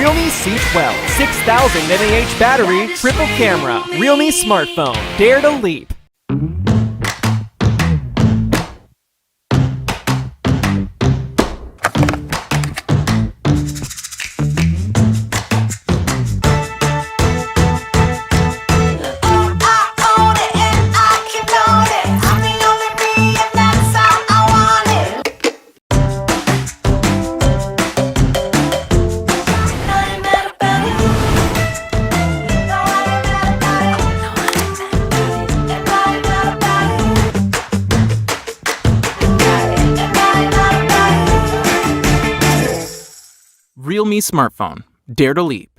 RealMe C12, 6000 mAh battery, triple camera. RealMe smartphone. Dare to leap. RealMe smartphone. Dare to leap.